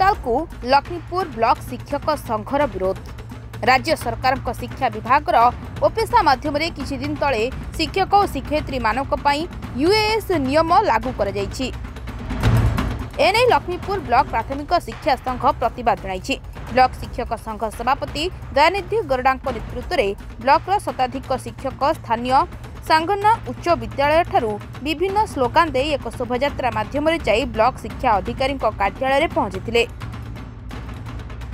Portal को Laxmipur block शिक्षक संघर विरोध। राज्य सरकार शिक्षा विभाग ओपेसा माध्यम किछि दिन तले शिक्षक और शिक्षयित्री मानक पई यूएएस नियम लागू कर जाइछि। एने लक्ष्मीपुर ब्लॉक प्राथमिक शिक्षा संघ प्रतिवाद जणाइछि। ब्लॉक शिक्षक संघ सभापति दयानिधि गरडांक नेतृत्व में ब्लॉक शताधिक शिक्षक स्थानीय सांगना उच्च विद्यालय ठारू विभिन्न स्लोगान दे एक शोभायात्रा माध्यम जाई ब्लॉक शिक्षा अधिकारी कार्यालय में पहुंची।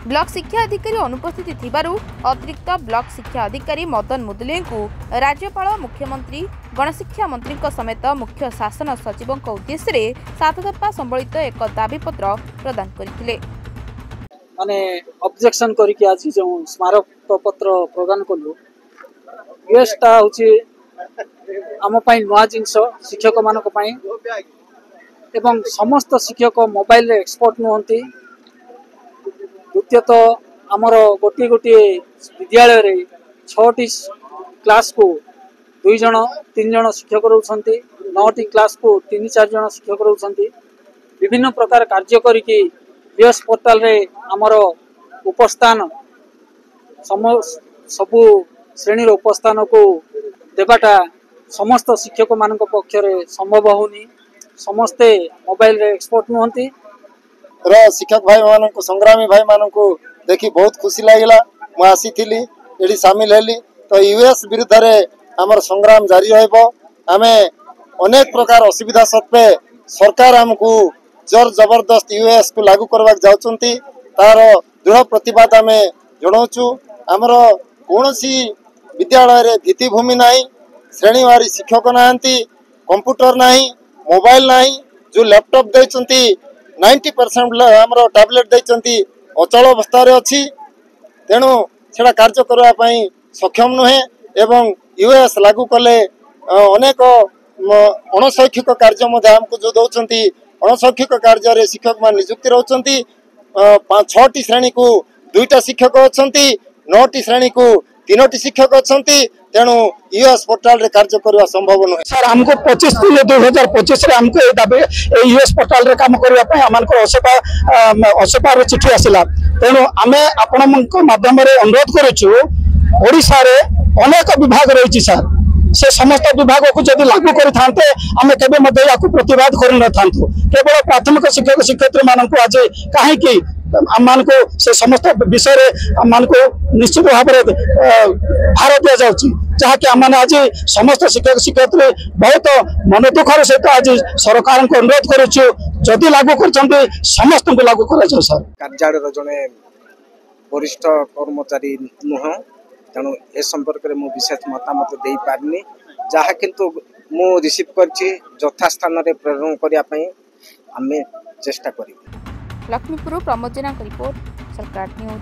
ब्लॉक शिक्षा अधिकारी अनुपस्थित थिबारु अतिरिक्त ब्लॉक शिक्षा अधिकारी मदन मुदुले को राज्यपाल मुख्यमंत्री गणशिक्षा मंत्री समेत मुख्य शासन सचिव उद्देश्य 7 दफा संबलित एक दाबीपत्र प्रदान करथिले। माने ऑब्जेक्शन करिके आज जो स्मारक पत्र प्रदान कलु यूएसटा होची आम पई नवा जिंस शिक्षक मानक पई एवं समस्त शिक्षक मोबाइल रे एक्सपर्ट नहंती। द्वितीयत आमर गोटे गोटे विद्यालय रे 6टी क्लास को 2 जण 3 जण शिक्षक रहउछंती, 9टी क्लास को 3-4 जण शिक्षक रहउछंती। विभिन्न प्रकार कार्य करिके यूएस पोर्टाल रे आमर उपस्थान सबु श्रेणी उपस्थान को देवाटा समस्त शिक्षक मान पक्ष संभव होनी। समस्ते मोबाइल रे एक्सपर्ट नुहंती। शिक्षक भाई मान संग्रामी भाई मान देखी बहुत खुशी लगे। मुझे आसी ये सामिल हेली तो यूएस विरुद्ध रे आमर संग्राम जारी रमें अनेक प्रकार असुविधा सत्वे सरकार आमको जोर जबरदस्त यूएस को लागू करवा जाउछंती। तार दृढ़ प्रतिवाद आम जनाऊँ। आमर कौन विद्यालय रे भित्तिभूमि नहीं, श्रेणीवारी शिक्षक नाहंती, कंप्यूटर नहीं, मोबाइल नहीं, जो लैपटॉप देचंती 90% आमर टैबलेट देचंती अचल अवस्था रे अछि। तेणु सेटा कार्य करबा पई सक्षम नुहे एवं यूएस लागू कले अनेक अणशैक्षिक कार्य मध्य हमको जो दौरान अणशैक्षिक कार्य रे शिक्षक मान नियुक्ति रहउछंती। 6टी श्रेणी को 2टा शिक्षक अच्छी, 9टी श्रेणी को 3टी शिक्षक अच्छी। तेणु यूएस पोर्टाल रे कार्य करवा संभव नुहे। सर हमको 25/3/2025 रे हमको यूएस पोर्टाल रे काम करबा पई हमनको असेपा चिठी आसिला। तेणु आमे आपण माध्यम रे अनुरोध करूछु। ओडिसा रे अनेक विभाग रही सर, से समस्त विभाग को जब लागू करते आम के प्रतिवाद कर केवल प्राथमिक शिक्षक शिक्षयित्री मान को आज कहीं आम से समस्त विषय आम को निश्चित भाव में भार दि जाऊँगी। जहाँकि आम आज समस्त शिक्षक शिक्षयित्री बहुत मन दुखर सहित आज सरकार को अनुरोध करुचु जदि लागू कर समस्त को लागू कर। सर कार्यालय जड़े वरिष्ठ कर्मचारी नुह, तेणु ए संपर्क में विशेष मतामत दे पारनी। जहाँ किंतु मु रिसीव करछि यथा स्थान रे प्रेरण करिया पई आमे चेष्टा करी। लक्ष्मीपुर प्रमोद जेना रिपोर्ट सरकार न्यूज।